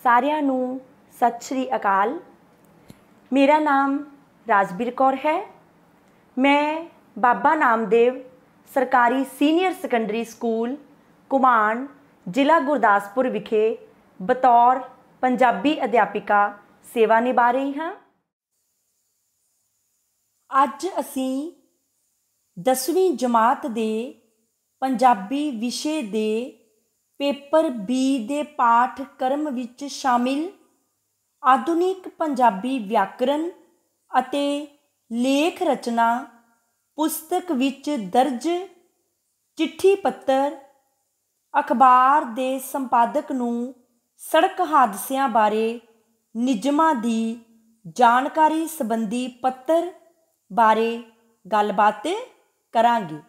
ਸਾਰਿਆਂ ਨੂੰ ਸਤਿ ਸ਼੍ਰੀ ਅਕਾਲ। ਮੇਰਾ ਨਾਮ ਰਾਜਬੀਰ ਕੌਰ ਹੈ। ਮੈਂ ਬਾਬਾ ਨਾਮਦੇਵ ਸਰਕਾਰੀ ਸੀਨੀਅਰ ਸੈਕੰਡਰੀ ਸਕੂਲ ਘੁਮਾਣ ਜ਼ਿਲ੍ਹਾ ਗੁਰਦਾਸਪੁਰ ਵਿਖੇ ਬਤੌਰ ਪੰਜਾਬੀ ਅਧਿਆਪਿਕਾ ਸੇਵਾ ਨਿਭਾ ਰਹੀ ਹਾਂ। ਅੱਜ ਅਸੀਂ 10ਵੀਂ ਜਮਾਤ ਦੇ ਪੰਜਾਬੀ ਵਿਸ਼ੇ ਦੇ ਪੇਪਰ ਬੀ ਦੇ ਪਾਠਕ੍ਰਮ ਵਿੱਚ ਸ਼ਾਮਿਲ ਆਧੁਨਿਕ ਪੰਜਾਬੀ ਵਿਆਕਰਨ ਅਤੇ ਲੇਖ ਰਚਨਾ ਪੁਸਤਕ ਵਿੱਚ ਦਰਜ ਚਿੱਠੀ ਪੱਤਰ ਅਖਬਾਰ ਦੇ ਸੰਪਾਦਕ ਨੂੰ ਸੜਕ ਹਾਦਸਿਆਂ ਬਾਰੇ ਨਿਯਮਾਂ ਦੀ ਜਾਣਕਾਰੀ ਸੰਬੰਧੀ ਪੱਤਰ ਬਾਰੇ ਗੱਲਬਾਤ ਕਰਾਂਗੇ।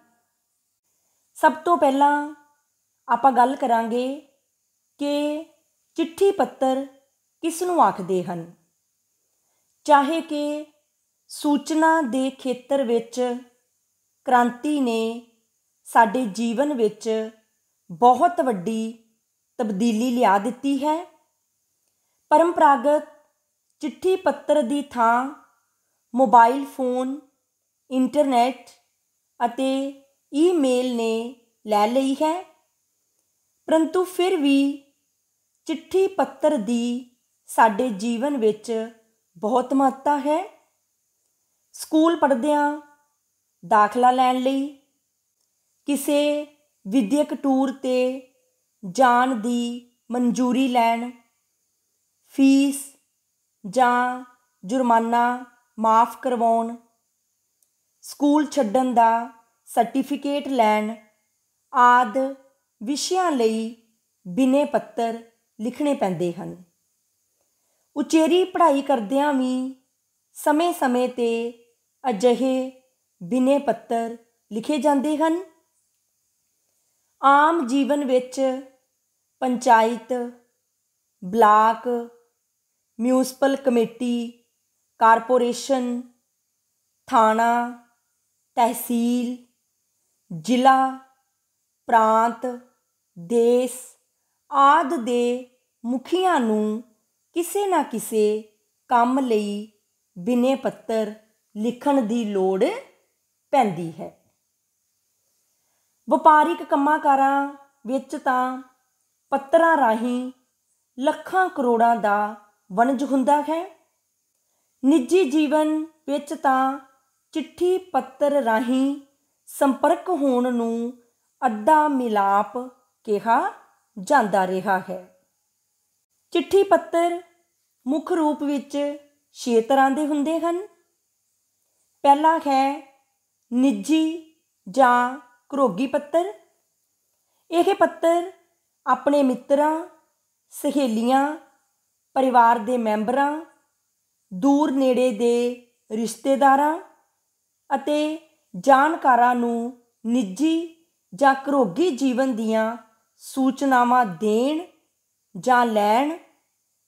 ਸਭ ਤੋਂ ਪਹਿਲਾਂ ਆਪਾਂ ਗੱਲ ਕਰਾਂਗੇ ਕਿ ਚਿੱਠੀ ਪੱਤਰ ਕਿਸ ਨੂੰ ਆਖਦੇ ਹਨ। ਚਾਹੇ ਕਿ ਸੂਚਨਾ ਦੇ ਖੇਤਰ ਵਿੱਚ ਕ੍ਰਾਂਤੀ ਨੇ ਸਾਡੇ ਜੀਵਨ ਵਿੱਚ ਬਹੁਤ ਵੱਡੀ ਤਬਦੀਲੀ ਲਿਆ ਦਿੱਤੀ ਹੈ, ਪਰੰਪਰਾਗਤ ਚਿੱਠੀ ਪੱਤਰ ਦੀ ਥਾਂ ਮੋਬਾਈਲ ਫੋਨ, ਇੰਟਰਨੈਟ ਅਤੇ ਈਮੇਲ ਨੇ ਲੈ ਲਈ ਹੈ। ਪਰੰਤੂ ਫਿਰ ਵੀ ਚਿੱਠੀ ਪੱਤਰ ਦੀ ਸਾਡੇ ਜੀਵਨ ਵਿੱਚ ਬਹੁਤ ਮਹੱਤਤਾ ਹੈ। ਸਕੂਲ ਪੜ੍ਹਦਿਆਂ ਦਾਖਲਾ ਲੈਣ ਲਈ, ਕਿਸੇ ਵਿਦਿਅਕ ਟੂਰ 'ਤੇ ਜਾਣ ਦੀ ਮਨਜ਼ੂਰੀ ਲੈਣ, ਫੀਸ ਜਾਂ ਜੁਰਮਾਨਾ ਮਾਫ਼ ਕਰਵਾਉਣ, ਸਕੂਲ ਛੱਡਣ ਦਾ ਸਰਟੀਫਿਕੇਟ ਲੈਣ ਆਦਿ ਵਿਸ਼ਿਆਂ ਲਈ ਬਿਨੇ ਪੱਤਰ ਲਿਖਣੇ ਪੈਂਦੇ ਹਨ। ਉਚੇਰੀ ਪੜ੍ਹਾਈ ਕਰਦਿਆਂ ਵੀ ਸਮੇਂ-ਸਮੇਂ 'ਤੇ ਅਜਿਹੇ ਬਿਨੇ ਪੱਤਰ ਲਿਖੇ ਜਾਂਦੇ ਹਨ। ਆਮ ਜੀਵਨ ਵਿੱਚ panchayat, block, municipal committee, corporation, ਥਾਣਾ, ਤਹਿਸੀਲ, ਜ਼ਿਲ੍ਹਾ, ਪ੍ਰਾਂਤ, ਦੇਸ਼ ਆਦਿ ਦੇ ਮੁਖੀਆਂ ਨੂੰ ਕਿਸੇ ਨਾ ਕਿਸੇ ਕੰਮ ਲਈ ਬਿਨੇ ਪੱਤਰ ਲਿਖਣ ਦੀ ਲੋੜ ਪੈਂਦੀ ਹੈ। ਵਪਾਰਿਕ ਕੰਮਾਂ ਕਾਰਾਂ ਵਿੱਚ ਤਾਂ ਪੱਤਰਾਂ ਰਾਹੀਂ ਲੱਖਾਂ ਕਰੋੜਾਂ ਦਾ ਵਣਜ ਹੁੰਦਾ ਹੈ। ਨਿੱਜੀ ਜੀਵਨ ਵਿੱਚ ਤਾਂ ਚਿੱਠੀ ਪੱਤਰ ਰਾਹੀਂ ਸੰਪਰਕ ਹੋਣ ਨੂੰ ਅੱਧਾ ਮਿਲਾਪ ਕਿਹਾ ਜਾਂਦਾ ਰਿਹਾ ਹੈ। ਚਿੱਠੀ ਪੱਤਰ ਮੁੱਖ ਰੂਪ ਵਿੱਚ 6 ਤਰ੍ਹਾਂ ਦੇ ਹੁੰਦੇ ਹਨ। ਪਹਿਲਾ ਹੈ ਨਿੱਜੀ ਜਾਂ ਘਰੋਗੀ ਪੱਤਰ। ਇਹ ਪੱਤਰ ਆਪਣੇ ਮਿੱਤਰਾਂ, ਸਹੇਲੀਆਂ, ਪਰਿਵਾਰ ਦੇ ਮੈਂਬਰਾਂ, ਦੂਰ ਨੇੜੇ ਦੇ ਰਿਸ਼ਤੇਦਾਰਾਂ ਅਤੇ ਜਾਣਕਾਰਾਂ ਨੂੰ ਨਿੱਜੀ ਜਾਂ ਘਰੋਗੀ ਜੀਵਨ ਦੀਆਂ ਸੂਚਨਾਵਾਂ ਦੇਣ ਜਾਂ ਲੈਣ,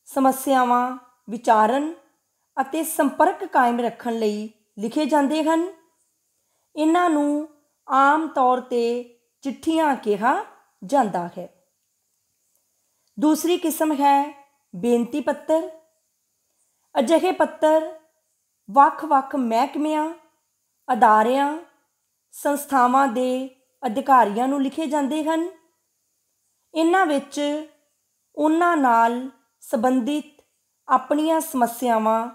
ਸਮੱਸਿਆਵਾਂ ਵਿਚਾਰਨ ਅਤੇ ਸੰਪਰਕ ਕਾਇਮ ਰੱਖਣ ਲਈ ਲਿਖੇ ਜਾਂਦੇ ਹਨ। ਇਹਨਾਂ ਨੂੰ ਆਮ ਤੌਰ 'ਤੇ ਚਿੱਠੀਆਂ ਕਿਹਾ ਜਾਂਦਾ ਹੈ। ਦੂਸਰੀ ਕਿਸਮ ਹੈ ਬੇਨਤੀ ਪੱਤਰ। ਅਜਿਹੇ ਪੱਤਰ ਵੱਖ-ਵੱਖ ਮਹਿਕਮਿਆਂ, ਅਦਾਰਿਆਂ, ਸੰਸਥਾਵਾਂ ਦੇ ਅਧਿਕਾਰੀਆਂ ਨੂੰ ਲਿਖੇ ਜਾਂਦੇ ਹਨ। ਇਹਨਾਂ ਵਿੱਚ ਉਹਨਾਂ ਨਾਲ ਸੰਬੰਧਿਤ ਆਪਣੀਆਂ ਸਮੱਸਿਆਵਾਂ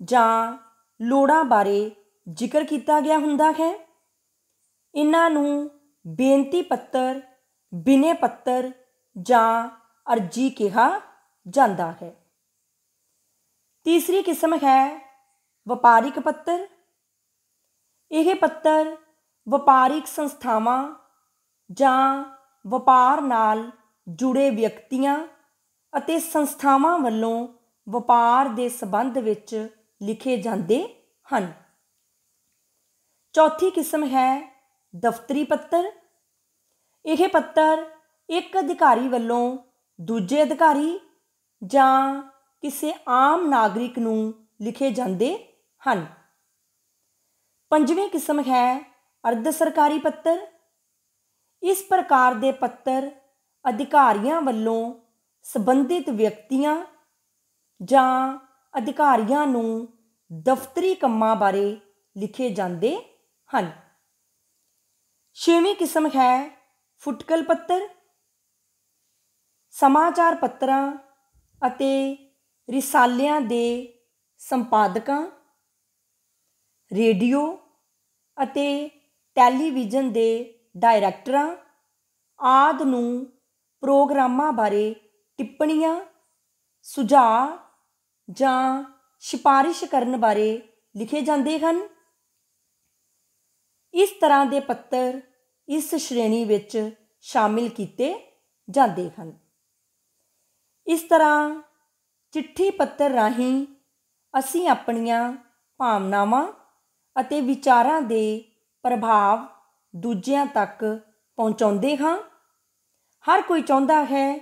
ਜਾਂ ਲੋੜਾਂ ਬਾਰੇ ਜ਼ਿਕਰ ਕੀਤਾ ਗਿਆ ਹੁੰਦਾ ਹੈ। ਇਹਨਾਂ ਨੂੰ ਬੇਨਤੀ ਪੱਤਰ, ਬਿਨੇ ਪੱਤਰ ਜਾਂ ਅਰਜੀ ਕਿਹਾ ਜਾਂਦਾ ਹੈ। ਤੀਸਰੀ ਕਿਸਮ ਹੈ ਵਪਾਰਿਕ ਪੱਤਰ। ਇਹ ਪੱਤਰ ਵਪਾਰਿਕ ਸੰਸਥਾਵਾਂ ਜਾਂ ਵਪਾਰ ਨਾਲ ਜੁੜੇ ਵਿਅਕਤੀਆਂ ਅਤੇ ਸੰਸਥਾਵਾਂ ਵੱਲੋਂ ਵਪਾਰ ਦੇ ਸੰਬੰਧ ਵਿੱਚ ਲਿਖੇ ਜਾਂਦੇ ਹਨ। ਚੌਥੀ ਕਿਸਮ ਹੈ ਦਫ਼ਤਰੀ ਪੱਤਰ। ਇਹ ਪੱਤਰ ਇੱਕ ਅਧਿਕਾਰੀ ਵੱਲੋਂ ਦੂਜੇ ਅਧਿਕਾਰੀ ਜਾਂ ਕਿਸੇ ਆਮ ਨਾਗਰਿਕ ਨੂੰ ਲਿਖੇ ਜਾਂਦੇ ਹਨ। ਪੰਜਵੀਂ ਕਿਸਮ ਹੈ ਅਰਧ ਸਰਕਾਰੀ ਪੱਤਰ। ਇਸ ਪ੍ਰਕਾਰ ਦੇ ਪੱਤਰ ਅਧਿਕਾਰੀਆਂ ਵੱਲੋਂ ਸੰਬੰਧਿਤ ਵਿਅਕਤੀਆਂ ਜਾਂ ਅਧਿਕਾਰੀਆਂ ਨੂੰ ਦਫ਼ਤਰੀ ਕੰਮਾਂ ਬਾਰੇ ਲਿਖੇ ਜਾਂਦੇ ਹਨ। 6ਵੀਂ ਕਿਸਮ ਹੈ ਫੁਟਕਲ ਪੱਤਰ। ਸਮਾਚਾਰ ਪੱਤਰਾਂ ਅਤੇ ਰਿਸਾਲਿਆਂ ਦੇ ਸੰਪਾਦਕਾਂ, ਰੇਡੀਓ ਅਤੇ ਟੈਲੀਵਿਜ਼ਨ ਦੇ ਡਾਇਰੈਕਟਰਾਂ ਆਦਿ ਨੂੰ ਪ੍ਰੋਗਰਾਮਾਂ ਬਾਰੇ ਟਿੱਪਣੀਆਂ, ਸੁਝਾਅ ਜਾਂ ਸਿਫਾਰਿਸ਼ ਕਰਨ ਬਾਰੇ ਲਿਖੇ ਜਾਂਦੇ ਹਨ। ਇਸ ਤਰ੍ਹਾਂ ਦੇ ਪੱਤਰ ਇਸ ਸ਼੍ਰੇਣੀ ਵਿੱਚ ਸ਼ਾਮਿਲ ਕੀਤੇ ਜਾਂਦੇ ਹਨ। ਇਸ ਤਰ੍ਹਾਂ ਚਿੱਠੀ ਪੱਤਰ ਰਾਹੀਂ ਅਸੀਂ ਆਪਣੀਆਂ ਭਾਵਨਾਵਾਂ ਅਤੇ ਵਿਚਾਰਾਂ ਦੇ ਪ੍ਰਭਾਵ ਦੂਜਿਆਂ ਤੱਕ ਪਹੁੰਚਾਉਂਦੇ ਹਾਂ। ਹਰ ਕੋਈ ਚਾਹੁੰਦਾ ਹੈ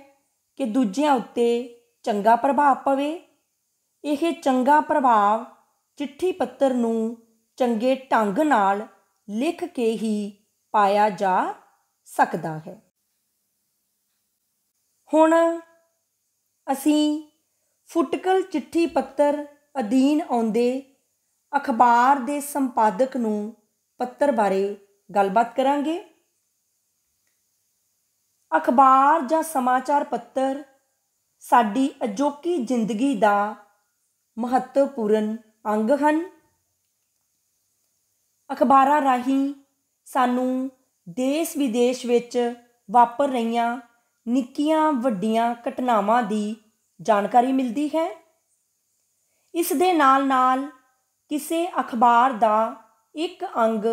ਕਿ ਦੂਜਿਆਂ ਉੱਤੇ ਚੰਗਾ ਪ੍ਰਭਾਵ ਪਵੇ। ਇਹ ਚੰਗਾ ਪ੍ਰਭਾਵ ਚਿੱਠੀ ਪੱਤਰ ਨੂੰ ਚੰਗੇ ਢੰਗ ਨਾਲ ਲਿਖ ਕੇ ਹੀ ਪਾਇਆ ਜਾ ਸਕਦਾ ਹੈ। ਹੁਣ ਅਸੀਂ ਫੁਟਕਲ ਚਿੱਠੀ ਪੱਤਰ ਅਧੀਨ ਆਉਂਦੇ ਅਖਬਾਰ ਦੇ ਸੰਪਾਦਕ ਨੂੰ ਪੱਤਰ ਬਾਰੇ ਗੱਲਬਾਤ ਕਰਾਂਗੇ। ਅਖਬਾਰ ਜਾਂ ਸਮਾਚਾਰ ਪੱਤਰ ਸਾਡੀ ਅਜੋਕੀ ਜ਼ਿੰਦਗੀ ਦਾ ਮਹੱਤਵਪੂਰਨ ਅੰਗ ਹਨ। ਅਖਬਾਰਾਂ ਰਾਹੀਂ ਸਾਨੂੰ ਦੇਸ਼ ਵਿਦੇਸ਼ ਵਿੱਚ ਵਾਪਰ ਰਹੀਆਂ ਨਿੱਕੀਆਂ ਵੱਡੀਆਂ ਘਟਨਾਵਾਂ ਦੀ ਜਾਣਕਾਰੀ ਮਿਲਦੀ ਹੈ। ਇਸ ਦੇ ਨਾਲ ਨਾਲ ਕਿਸੇ ਅਖਬਾਰ ਦਾ ਇੱਕ ਅੰਗ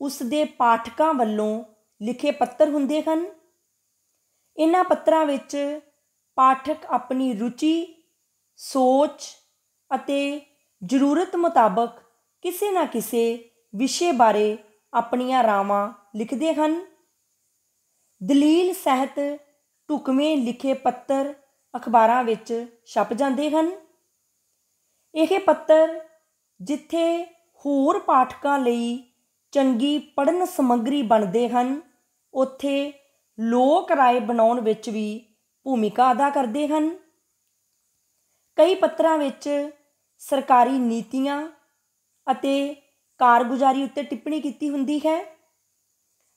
ਉਸ ਦੇ ਪਾਠਕਾਂ ਵੱਲੋਂ ਲਿਖੇ ਪੱਤਰ ਹੁੰਦੇ ਹਨ। ਇਹਨਾਂ ਪੱਤਰਾਂ ਵਿੱਚ ਪਾਠਕ ਆਪਣੀ ਰੁਚੀ, ਸੋਚ ਅਤੇ ਜ਼ਰੂਰਤ ਮੁਤਾਬਕ ਕਿਸੇ ਨਾ ਕਿਸੇ ਵਿਸ਼ੇ ਬਾਰੇ ਆਪਣੀਆਂ ਰਾਵਾਂ ਲਿਖਦੇ ਹਨ। ਦਲੀਲ ਸਹਿਤ ਢੁਕਵੇਂ ਲਿਖੇ ਪੱਤਰ ਅਖਬਾਰਾਂ ਵਿੱਚ ਛਪ ਜਾਂਦੇ ਹਨ। ਇਹ ਪੱਤਰ ਜਿੱਥੇ ਹੋਰ ਪਾਠਕਾਂ ਲਈ ਚੰਗੀ ਪੜ੍ਹਨ ਸਮੱਗਰੀ ਬਣਦੇ ਹਨ, ਉੱਥੇ ਲੋਕ ਰਾਏ ਬਣਾਉਣ ਵਿੱਚ ਵੀ ਭੂਮਿਕਾ ਅਦਾ ਕਰਦੇ ਹਨ। ਕਈ ਪੱਤਰਾਂ ਵਿੱਚ ਸਰਕਾਰੀ ਨੀਤੀਆਂ ਅਤੇ ਕਾਰਗੁਜ਼ਾਰੀ ਉੱਤੇ ਟਿੱਪਣੀ ਕੀਤੀ ਹੁੰਦੀ ਹੈ।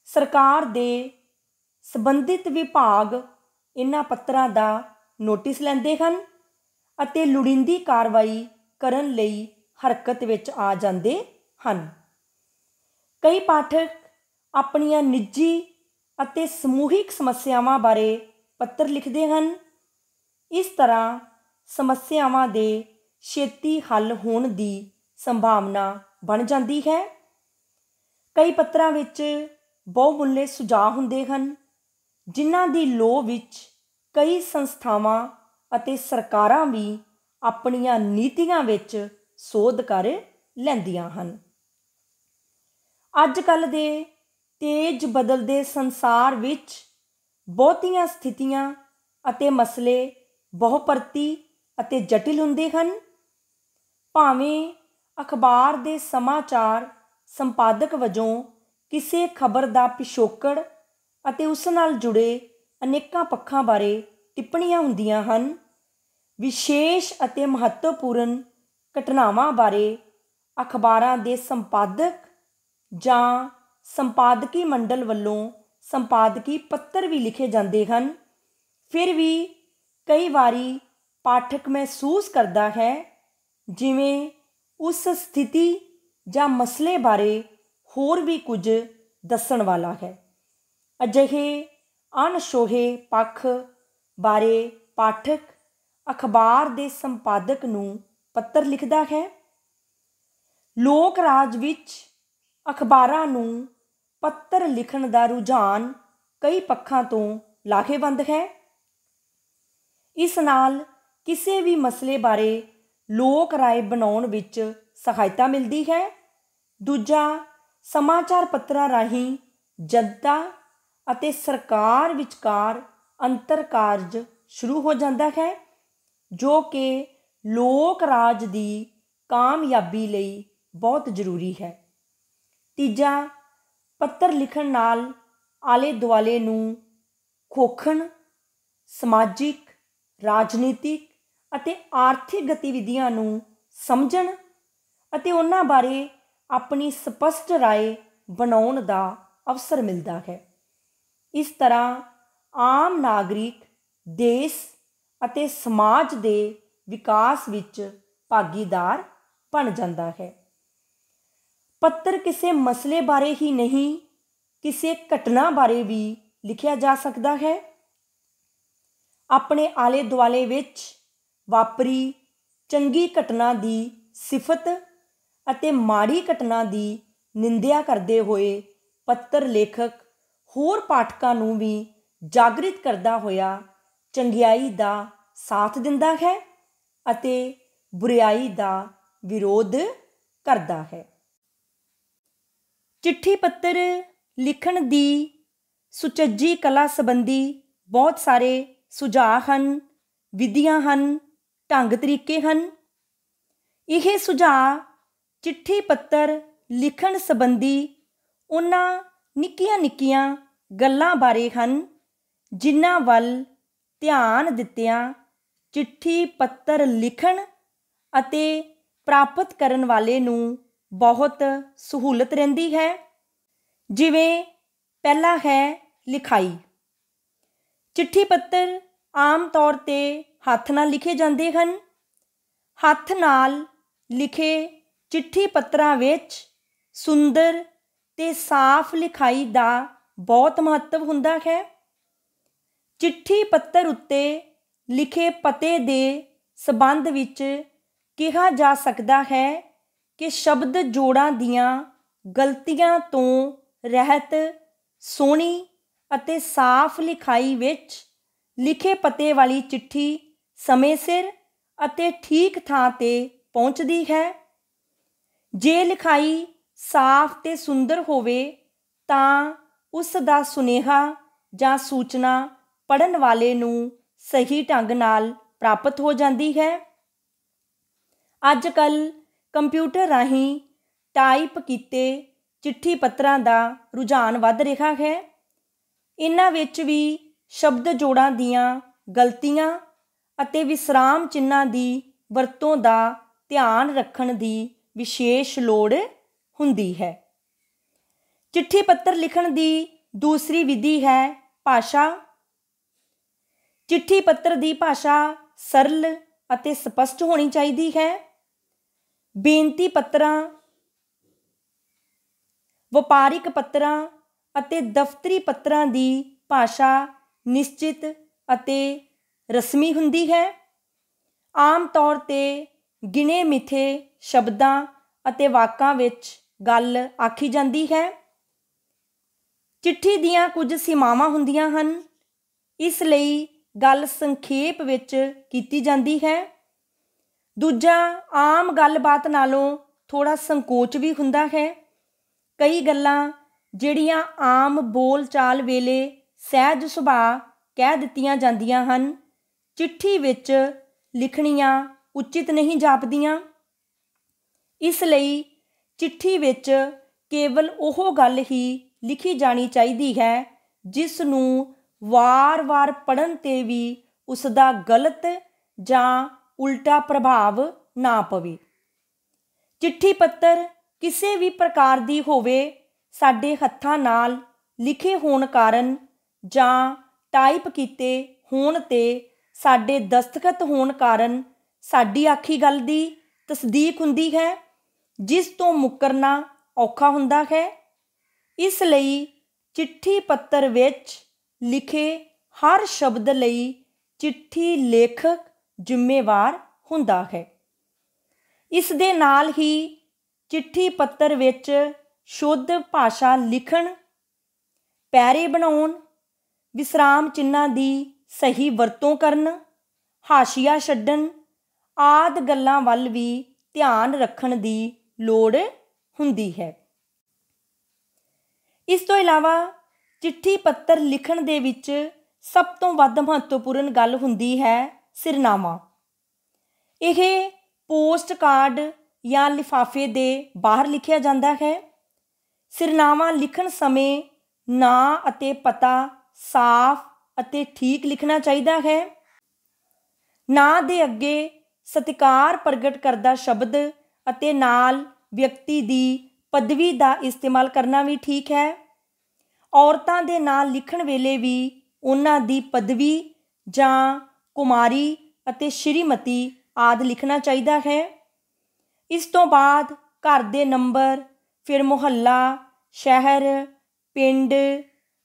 ਸਰਕਾਰ ਦੇ ਸੰਬੰਧਿਤ ਵਿਭਾਗ ਇਹਨਾਂ ਪੱਤਰਾਂ ਦਾ ਨੋਟਿਸ ਲੈਂਦੇ ਹਨ ਅਤੇ ਲੋੜੀਂਦੀ ਕਾਰਵਾਈ ਕਰਨ ਲਈ ਹਰਕਤ ਵਿੱਚ ਆ ਜਾਂਦੇ ਹਨ। ਕਈ ਪਾਠਕ ਆਪਣੀਆਂ ਨਿੱਜੀ ਅਤੇ ਸਮੂਹਿਕ ਸਮੱਸਿਆਵਾਂ ਬਾਰੇ ਪੱਤਰ ਲਿਖਦੇ ਹਨ। ਇਸ ਤਰ੍ਹਾਂ ਸਮੱਸਿਆਵਾਂ ਦੇ ਛੇਤੀ ਹੱਲ ਹੋਣ ਦੀ ਸੰਭਾਵਨਾ ਬਣ ਜਾਂਦੀ ਹੈ। ਕਈ ਪੱਤਰਾਂ ਵਿੱਚ ਬਹੁਮੁੱਲੇ ਸੁਝਾਅ ਹੁੰਦੇ ਹਨ, ਜਿਨ੍ਹਾਂ ਦੀ ਲੋੜ ਵਿੱਚ ਕਈ ਸੰਸਥਾਵਾਂ ਅਤੇ ਸਰਕਾਰਾਂ ਵੀ ਆਪਣੀਆਂ ਨੀਤੀਆਂ ਵਿੱਚ ਸੋਧ ਕਰ ਲੈਂਦੀਆਂ ਹਨ। ਅੱਜ ਕੱਲ੍ਹ ਦੇ ਤੇਜ਼ ਬਦਲਦੇ ਸੰਸਾਰ ਵਿੱਚ ਬਹੁਤੀਆਂ ਸਥਿਤੀਆਂ ਅਤੇ ਮਸਲੇ ਬਹੁਪਰਤੀ ਅਤੇ ਜਟਿਲ ਹੁੰਦੇ ਹਨ। ਭਾਵੇਂ ਅਖਬਾਰ ਦੇ ਸਮਾਚਾਰ ਸੰਪਾਦਕ ਵਜੋਂ ਕਿਸੇ ਖਬਰ ਦਾ ਪਿਛੋਕੜ ਅਤੇ ਉਸ ਨਾਲ ਜੁੜੇ ਅਨੇਕਾਂ ਪੱਖਾਂ ਬਾਰੇ ਟਿੱਪਣੀਆਂ ਹੁੰਦੀਆਂ ਹਨ, ਵਿਸ਼ੇਸ਼ ਅਤੇ ਮਹੱਤਵਪੂਰਨ ਘਟਨਾਵਾਂ ਬਾਰੇ ਅਖਬਾਰਾਂ ਦੇ ਸੰਪਾਦਕ ਜਾਂ ਸੰਪਾਦਕੀ ਮੰਡਲ ਵੱਲੋਂ ਸੰਪਾਦਕੀ ਪੱਤਰ ਵੀ ਲਿਖੇ ਜਾਂਦੇ ਹਨ। ਫਿਰ ਵੀ ਕਈ ਵਾਰੀ ਪਾਠਕ ਮਹਿਸੂਸ ਕਰਦਾ ਹੈ ਜਿਵੇਂ ਉਸ ਸਥਿਤੀ ਜਾਂ ਮਸਲੇ ਬਾਰੇ ਹੋਰ ਵੀ ਕੁਝ ਦੱਸਣ ਵਾਲਾ ਹੈ। ਅਜਿਹੇ ਅਣਛੋਹੇ ਪੱਖ ਬਾਰੇ ਪਾਠਕ ਅਖਬਾਰ ਦੇ ਸੰਪਾਦਕ ਨੂੰ ਪੱਤਰ ਲਿਖਦਾ ਹੈ। ਲੋਕ ਰਾਜ ਵਿੱਚ ਅਖਬਾਰਾਂ ਨੂੰ ਪੱਤਰ ਲਿਖਣ ਦਾ ਰੁਝਾਨ ਕਈ ਪੱਖਾਂ ਤੋਂ ਲਾਹੇਵੰਦ ਹੈ। ਇਸ ਨਾਲ ਕਿਸੇ ਵੀ ਮਸਲੇ ਬਾਰੇ ਲੋਕ ਰਾਏ ਬਣਾਉਣ ਵਿੱਚ ਸਹਾਇਤਾ ਮਿਲਦੀ ਹੈ। ਦੂਜਾ, ਸਮਾਚਾਰ ਪੱਤਰਾਂ ਰਾਹੀਂ ਜਨਤਾ ਅਤੇ ਸਰਕਾਰ ਵਿਚਕਾਰ ਅੰਤਰ ਕਾਰਜ ਸ਼ੁਰੂ ਹੋ ਜਾਂਦਾ ਹੈ, ਜੋ ਕਿ ਲੋਕ ਰਾਜ ਦੀ ਕਾਮਯਾਬੀ ਲਈ ਬਹੁਤ ਜ਼ਰੂਰੀ ਹੈ। ਤੀਜਾ, ਪੱਤਰ ਲਿਖਣ ਨਾਲ ਆਲੇ ਦੁਆਲੇ ਨੂੰ ਖੋਖਣ, ਸਮਾਜਿਕ, ਰਾਜਨੀਤਿਕ ਅਤੇ ਆਰਥਿਕ ਗਤੀਵਿਧੀਆਂ ਨੂੰ ਸਮਝਣ ਅਤੇ ਉਹਨਾਂ ਬਾਰੇ ਆਪਣੀ ਸਪਸ਼ਟ ਰਾਏ ਬਣਾਉਣ ਦਾ ਅਵਸਰ ਮਿਲਦਾ ਹੈ। ਇਸ ਤਰ੍ਹਾਂ ਆਮ ਨਾਗਰਿਕ ਦੇਸ਼ ਅਤੇ ਸਮਾਜ ਦੇ ਵਿਕਾਸ ਵਿੱਚ ਭਾਗੀਦਾਰ ਬਣ ਜਾਂਦਾ ਹੈ। ਪੱਤਰ ਕਿਸੇ ਮਸਲੇ ਬਾਰੇ ਹੀ ਨਹੀਂ, ਕਿਸੇ ਘਟਨਾ ਬਾਰੇ ਵੀ ਲਿਖਿਆ ਜਾ ਸਕਦਾ ਹੈ। ਆਪਣੇ ਆਲੇ ਦੁਆਲੇ ਵਿੱਚ ਵਾਪਰੀ ਚੰਗੀ ਘਟਨਾ ਦੀ ਸਿਫਤ ਅਤੇ ਮਾੜੀ ਘਟਨਾ ਦੀ ਨਿੰਦਿਆ ਕਰਦੇ ਹੋਏ ਪੱਤਰ ਲੇਖਕ ਹੋਰ ਪਾਠਕਾਂ ਨੂੰ ਵੀ ਜਾਗਰਿਤ ਕਰਦਾ ਹੋਇਆ ਚੰਗਿਆਈ ਦਾ ਸਾਥ ਦਿੰਦਾ ਹੈ ਅਤੇ ਬੁਰਾਈ ਦਾ ਵਿਰੋਧ ਕਰਦਾ ਹੈ। ਚਿੱਠੀ ਪੱਤਰ ਲਿਖਣ ਦੀ ਸੁਚੱਜੀ ਕਲਾ ਸੰਬੰਧੀ ਬਹੁਤ ਸਾਰੇ ਸੁਝਾਅ ਹਨ, ਵਿਧੀਆਂ ਹਨ, ਢੰਗ ਤਰੀਕੇ ਹਨ। ਇਹ ਸੁਝਾਅ ਚਿੱਠੀ ਪੱਤਰ ਲਿਖਣ ਸੰਬੰਧੀ ਉਹਨਾਂ ਨਿੱਕੀਆਂ ਨਿੱਕੀਆਂ ਗੱਲਾਂ ਬਾਰੇ ਹਨ ਜਿਨ੍ਹਾਂ ਵੱਲ ਧਿਆਨ ਦਿੱਤਿਆਂ ਚਿੱਠੀ ਪੱਤਰ ਲਿਖਣ ਅਤੇ ਪ੍ਰਾਪਤ ਕਰਨ ਵਾਲੇ ਨੂੰ ਬਹੁਤ ਸਹੂਲਤ ਰਹਿੰਦੀ ਹੈ। ਜਿਵੇਂ ਪਹਿਲਾ ਹੈ ਲਿਖਾਈ। ਚਿੱਠੀ ਪੱਤਰ ਆਮ ਤੌਰ 'ਤੇ ਹੱਥ ਨਾਲ ਲਿਖੇ ਜਾਂਦੇ ਹਨ। ਹੱਥ ਨਾਲ ਲਿਖੇ ਚਿੱਠੀ ਪੱਤਰਾਂ ਵਿੱਚ ਸੁੰਦਰ ਤੇ ਸਾਫ਼ ਲਿਖਾਈ ਦਾ ਬਹੁਤ ਮਹੱਤਵ ਹੁੰਦਾ ਹੈ। ਚਿੱਠੀ ਪੱਤਰ ਉੱਤੇ ਲਿਖੇ ਪਤੇ ਦੇ ਸਬੰਧ ਵਿੱਚ ਕਿਹਾ ਜਾ ਸਕਦਾ ਹੈ ਕਿ ਸ਼ਬਦ ਜੋੜਾਂ ਦੀਆਂ ਗਲਤੀਆਂ ਤੋਂ ਰਹਿਤ ਸੋਹਣੀ ਅਤੇ ਸਾਫ਼ ਲਿਖਾਈ ਵਿੱਚ ਲਿਖੇ ਪਤੇ ਵਾਲੀ ਚਿੱਠੀ ਸਮੇਂ ਸਿਰ ਅਤੇ ਠੀਕ ਥਾਂ 'ਤੇ ਪਹੁੰਚਦੀ ਹੈ। ਜੇ ਲਿਖਾਈ ਸਾਫ਼ ਤੇ ਸੁੰਦਰ ਹੋਵੇ ਤਾਂ ਉਸ ਦਾ ਸੁਨੇਹਾ ਜਾਂ ਸੂਚਨਾ ਪੜ੍ਹਨ ਵਾਲੇ ਨੂੰ ਸਹੀ ਢੰਗ ਨਾਲ ਪ੍ਰਾਪਤ ਹੋ ਜਾਂਦੀ ਹੈ। ਅੱਜ ਕੱਲ੍ਹ ਕੰਪਿਊਟਰ ਰਾਹੀਂ ਟਾਈਪ ਕੀਤੇ ਚਿੱਠੀ ਪੱਤਰਾਂ ਦਾ ਰੁਝਾਨ ਵੱਧ ਰਿਹਾ ਹੈ। ਇਹਨਾਂ ਵਿੱਚ ਵੀ ਸ਼ਬਦ ਜੋੜਾਂ ਦੀਆਂ ਗਲਤੀਆਂ ਅਤੇ ਵਿਸਰਾਮ ਚਿੰਨ੍ਹਾਂ ਦੀ ਵਰਤੋਂ ਦਾ ਧਿਆਨ ਰੱਖਣ ਦੀ ਵਿਸ਼ੇਸ਼ ਲੋੜ ਹੁੰਦੀ ਹੈ। ਚਿੱਠੀ ਪੱਤਰ ਲਿਖਣ ਦੀ ਦੂਸਰੀ ਵਿਧੀ ਹੈ ਭਾਸ਼ਾ। ਚਿੱਠੀ ਪੱਤਰ ਦੀ ਭਾਸ਼ਾ ਸਰਲ ਅਤੇ ਸਪਸ਼ਟ ਹੋਣੀ ਚਾਹੀਦੀ ਹੈ। ਬੇਨਤੀ ਪੱਤਰਾਂ, ਵਪਾਰਿਕ ਪੱਤਰਾਂ ਅਤੇ ਦਫ਼ਤਰੀ ਪੱਤਰਾਂ ਦੀ ਭਾਸ਼ਾ ਨਿਸ਼ਚਿਤ ਅਤੇ ਰਸਮੀ ਹੁੰਦੀ ਹੈ। ਆਮ ਤੌਰ 'ਤੇ ਗਿਣੇ ਮਿਥੇ ਸ਼ਬਦਾਂ ਅਤੇ ਵਾਕਾਂ ਵਿੱਚ ਗੱਲ ਆਖੀ ਜਾਂਦੀ ਹੈ। ਚਿੱਠੀ ਦੀਆਂ ਕੁਝ ਸੀਮਾਵਾਂ ਹੁੰਦੀਆਂ ਹਨ, ਇਸ ਲਈ ਗੱਲ ਸੰਖੇਪ ਵਿੱਚ ਕੀਤੀ ਜਾਂਦੀ ਹੈ। ਦੂਜਾ, ਆਮ ਗੱਲਬਾਤ ਨਾਲੋਂ ਥੋੜ੍ਹਾ ਸੰਕੋਚ ਵੀ ਹੁੰਦਾ ਹੈ। ਕਈ ਗੱਲਾਂ ਜਿਹੜੀਆਂ ਆਮ ਬੋਲ ਚਾਲ ਵੇਲੇ ਸਹਿਜ ਸੁਭਾਅ ਕਹਿ ਦਿੱਤੀਆਂ ਜਾਂਦੀਆਂ ਹਨ, ਚਿੱਠੀ ਵਿੱਚ ਲਿਖਣੀਆਂ ਉਚਿਤ ਨਹੀਂ ਜਾਪਦੀਆਂ। ਇਸ ਲਈ ਚਿੱਠੀ ਵਿੱਚ ਕੇਵਲ ਉਹ ਗੱਲ ਹੀ ਲਿਖੀ ਜਾਣੀ ਚਾਹੀਦੀ ਹੈ ਜਿਸ ਨੂੰ ਵਾਰ-ਵਾਰ ਪੜ੍ਹਨ 'ਤੇ ਵੀ ਉਸ ਦਾ ਗਲਤ ਜਾਂ ਉਲਟਾ ਪ੍ਰਭਾਵ ਨਾ ਪਵੇ। ਚਿੱਠੀ ਪੱਤਰ ਕਿਸੇ ਵੀ ਪ੍ਰਕਾਰ ਦੀ ਹੋਵੇ, ਸਾਡੇ ਹੱਥਾਂ ਨਾਲ ਲਿਖੇ ਹੋਣ ਕਾਰਨ ਜਾਂ ਟਾਈਪ ਕੀਤੇ ਹੋਣ 'ਤੇ ਸਾਡੇ ਦਸਤਖਤ ਹੋਣ ਕਾਰਨ ਸਾਡੀ ਆਖੀ ਗੱਲ ਦੀ ਤਸਦੀਕ ਹੁੰਦੀ ਹੈ, ਜਿਸ ਤੋਂ ਮੁੱਕਰਨਾ ਔਖਾ ਹੁੰਦਾ ਹੈ। ਇਸ ਲਈ ਚਿੱਠੀ ਪੱਤਰ ਵਿੱਚ ਲਿਖੇ ਹਰ ਸ਼ਬਦ ਲਈ ਚਿੱਠੀ ਲੇਖਕ ਜ਼ਿੰਮੇਵਾਰ ਹੁੰਦਾ ਹੈ। ਇਸ ਦੇ ਨਾਲ ਹੀ ਚਿੱਠੀ ਪੱਤਰ ਵਿੱਚ ਸ਼ੁੱਧ ਭਾਸ਼ਾ ਲਿਖਣ, ਪੈਰੇ ਬਣਾਉਣ, ਵਿਸਰਾਮ ਚਿੰਨ੍ਹਾਂ ਦੀ ਸਹੀ ਵਰਤੋਂ ਕਰਨ, ਹਾਸ਼ੀਆ ਛੱਡਣ ਆਦਿ ਗੱਲਾਂ ਵੱਲ ਵੀ ਧਿਆਨ ਰੱਖਣ ਦੀ ਲੋੜ ਹੁੰਦੀ ਹੈ। ਇਸ ਤੋਂ ਇਲਾਵਾ ਚਿੱਠੀ ਪੱਤਰ ਲਿਖਣ ਦੇ ਵਿੱਚ ਸਭ ਤੋਂ ਵੱਧ ਮਹੱਤਵਪੂਰਨ ਗੱਲ ਹੁੰਦੀ ਹੈ ਸਿਰਨਾਮਾ। ਇਹ ਪੋਸਟ ਕਾਰਡ ਜਾਂ ਲਿਫਾਫੇ ਦੇ ਬਾਹਰ ਲਿਖਿਆ ਜਾਂਦਾ ਹੈ। ਸਿਰਨਾਮਾ ਲਿਖਣ ਸਮੇਂ ਨਾਂ ਅਤੇ ਪਤਾ ਸਾਫ਼ ਅਤੇ ਠੀਕ ਲਿਖਣਾ ਚਾਹੀਦਾ ਹੈ। ਨਾਂ ਦੇ ਅੱਗੇ ਸਤਿਕਾਰ ਪ੍ਰਗਟ ਕਰਦਾ ਸ਼ਬਦ ਅਤੇ ਨਾਲ ਵਿਅਕਤੀ ਦੀ ਪਦਵੀ ਦਾ ਇਸਤੇਮਾਲ ਕਰਨਾ ਵੀ ਠੀਕ ਹੈ। ਔਰਤਾਂ ਦੇ ਨਾਂ ਲਿਖਣ ਵੇਲੇ ਵੀ ਉਹਨਾਂ ਦੀ ਪਦਵੀ ਜਾਂ ਕੁਮਾਰੀ ਅਤੇ ਸ਼੍ਰੀਮਤੀ ਆਦਿ ਲਿਖਣਾ ਚਾਹੀਦਾ ਹੈ। ਇਸ ਤੋਂ ਬਾਅਦ ਘਰ ਦੇ ਨੰਬਰ, ਫਿਰ ਮੁਹੱਲਾ, ਸ਼ਹਿਰ, ਪਿੰਡ,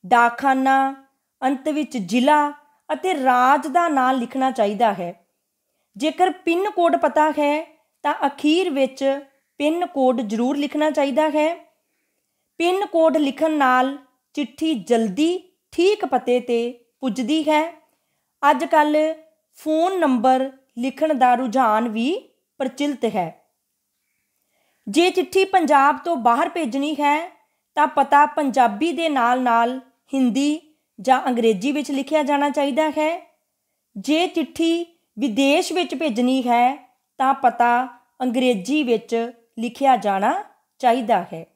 ਡਾਕਖਾਨਾ, ਅੰਤ ਵਿੱਚ ਜ਼ਿਲ੍ਹਾ ਅਤੇ ਰਾਜ ਦਾ ਨਾਂ ਲਿਖਣਾ ਚਾਹੀਦਾ ਹੈ। ਜੇਕਰ ਪਿੰਨ ਕੋਡ ਪਤਾ ਹੈ ਤਾਂ ਅਖੀਰ ਵਿੱਚ ਪਿੰਨ ਕੋਡ ਜ਼ਰੂਰ ਲਿਖਣਾ ਚਾਹੀਦਾ ਹੈ। ਪਿੰਨ ਕੋਡ ਲਿਖਣ ਨਾਲ ਚਿੱਠੀ ਜਲਦੀ ਠੀਕ ਪਤੇ 'ਤੇ ਪੁੱਜਦੀ ਹੈ। ਅੱਜ ਕੱਲ੍ਹ ਫੋਨ ਨੰਬਰ ਲਿਖਣ ਦਾ ਰੁਝਾਨ ਵੀ ਪ੍ਰਚਲਿਤ ਹੈ। ਜੇ ਚਿੱਠੀ ਪੰਜਾਬ ਤੋਂ ਬਾਹਰ ਭੇਜਣੀ ਹੈ ਤਾਂ ਪਤਾ ਪੰਜਾਬੀ ਦੇ ਨਾਲ ਨਾਲ ਹਿੰਦੀ ਜਾਂ ਅੰਗਰੇਜ਼ੀ ਵਿੱਚ ਲਿਖਿਆ ਜਾਣਾ ਚਾਹੀਦਾ ਹੈ। ਜੇ ਚਿੱਠੀ ਵਿਦੇਸ਼ ਵਿੱਚ ਭੇਜਣੀ ਹੈ ਤਾਂ ਪਤਾ ਅੰਗਰੇਜ਼ੀ ਵਿੱਚ ਲਿਖਿਆ ਜਾਣਾ ਚਾਹੀਦਾ ਹੈ।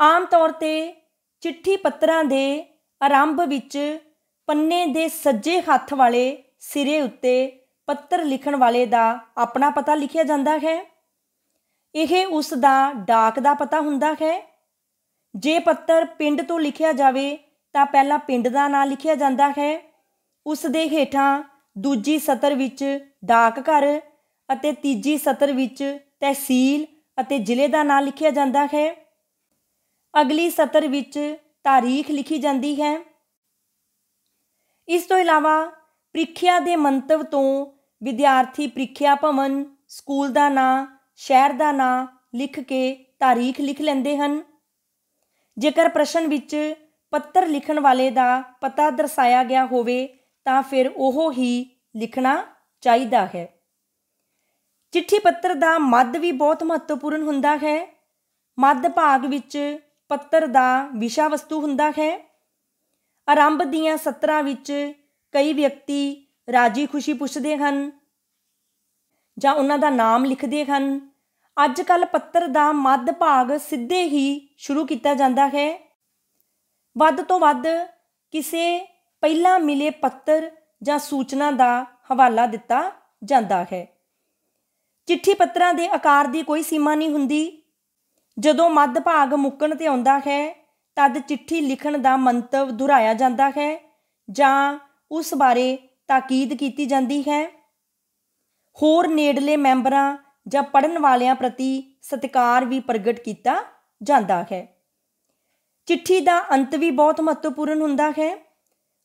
ਆਮ ਤੌਰ 'ਤੇ ਚਿੱਠੀ ਪੱਤਰਾਂ ਦੇ ਆਰੰਭ ਵਿੱਚ ਪੰਨੇ ਦੇ ਸੱਜੇ ਹੱਥ ਵਾਲੇ ਸਿਰੇ ਉੱਤੇ ਪੱਤਰ ਲਿਖਣ ਵਾਲੇ ਦਾ ਆਪਣਾ ਪਤਾ ਲਿਖਿਆ ਜਾਂਦਾ ਹੈ। ਇਹ ਉਸ ਦਾ ਡਾਕ ਦਾ ਪਤਾ ਹੁੰਦਾ ਹੈ। ਜੇ ਪੱਤਰ ਪਿੰਡ ਤੋਂ ਲਿਖਿਆ ਜਾਵੇ ਤਾਂ ਪਹਿਲਾਂ ਪਿੰਡ ਦਾ ਨਾਂ ਲਿਖਿਆ ਜਾਂਦਾ ਹੈ। ਉਸ ਦੇ ਹੇਠਾਂ ਦੂਜੀ ਸਤਰ ਵਿੱਚ ਡਾਕ ਘਰ ਅਤੇ ਤੀਜੀ ਸਤਰ ਵਿੱਚ ਤਹਿਸੀਲ ਅਤੇ ਜ਼ਿਲ੍ਹੇ ਦਾ ਨਾਂ ਲਿਖਿਆ ਜਾਂਦਾ ਹੈ। ਅਗਲੀ ਸਤਰ ਵਿੱਚ ਤਾਰੀਖ ਲਿਖੀ ਜਾਂਦੀ ਹੈ। ਇਸ ਤੋਂ ਇਲਾਵਾ ਪ੍ਰੀਖਿਆ ਦੇ ਮੰਤਵ ਤੋਂ ਵਿਦਿਆਰਥੀ ਪ੍ਰੀਖਿਆ ਭਵਨ, ਸਕੂਲ ਦਾ ਨਾਂ, ਸ਼ਹਿਰ ਦਾ ਨਾਂ ਲਿਖ ਕੇ ਤਾਰੀਖ ਲਿਖ ਲੈਂਦੇ ਹਨ। ਜੇਕਰ ਪ੍ਰਸ਼ਨ ਵਿੱਚ ਪੱਤਰ ਲਿਖਣ ਵਾਲੇ ਦਾ ਪਤਾ ਦਰਸਾਇਆ ਗਿਆ ਹੋਵੇ ਤਾਂ ਫਿਰ ਉਹ ਹੀ ਲਿਖਣਾ ਚਾਹੀਦਾ ਹੈ। ਚਿੱਠੀ ਪੱਤਰ ਦਾ ਮੱਧ ਵੀ ਬਹੁਤ ਮਹੱਤਵਪੂਰਨ ਹੁੰਦਾ ਹੈ। ਮੱਧ ਭਾਗ ਵਿੱਚ ਪੱਤਰ ਦਾ ਵਿਸ਼ਾ ਵਸਤੂ ਹੁੰਦਾ ਹੈ। ਆਰੰਭ ਦੀਆਂ ਸਤਰਾਂ ਵਿੱਚ ਕਈ ਵਿਅਕਤੀ ਰਾਜੀ ਖੁਸ਼ੀ ਪੁੱਛਦੇ ਹਨ ਜਾਂ ਉਹਨਾਂ ਦਾ ਨਾਮ ਲਿਖਦੇ ਹਨ। ਅੱਜ ਕੱਲ੍ਹ ਪੱਤਰ ਦਾ ਮੱਧ ਭਾਗ ਸਿੱਧੇ ਹੀ ਸ਼ੁਰੂ ਕੀਤਾ ਜਾਂਦਾ ਹੈ। ਵੱਧ ਤੋਂ ਵੱਧ ਕਿਸੇ ਪਹਿਲਾਂ ਮਿਲੇ ਪੱਤਰ ਜਾਂ ਸੂਚਨਾ ਦਾ ਹਵਾਲਾ ਦਿੱਤਾ ਜਾਂਦਾ ਹੈ। ਚਿੱਠੀ ਪੱਤਰਾਂ ਦੇ ਆਕਾਰ ਦੀ ਕੋਈ ਸੀਮਾ ਨਹੀਂ ਹੁੰਦੀ। ਜਦੋਂ ਮੱਧ ਭਾਗ ਮੁੱਕਣ 'ਤੇ ਆਉਂਦਾ ਹੈ ਤਦ ਚਿੱਠੀ ਲਿਖਣ ਦਾ ਮੰਤਵ ਦੁਹਰਾਇਆ ਜਾਂਦਾ ਹੈ ਜਾਂ ਉਸ ਬਾਰੇ ਤਾਕੀਦ ਕੀਤੀ ਜਾਂਦੀ ਹੈ। ਹੋਰ ਨੇੜਲੇ ਮੈਂਬਰਾਂ ਜਾਂ ਪੜ੍ਹਨ ਵਾਲਿਆਂ ਪ੍ਰਤੀ ਸਤਿਕਾਰ ਵੀ ਪ੍ਰਗਟ ਕੀਤਾ ਜਾਂਦਾ ਹੈ। ਚਿੱਠੀ ਦਾ ਅੰਤ ਵੀ ਬਹੁਤ ਮਹੱਤਵਪੂਰਨ ਹੁੰਦਾ ਹੈ।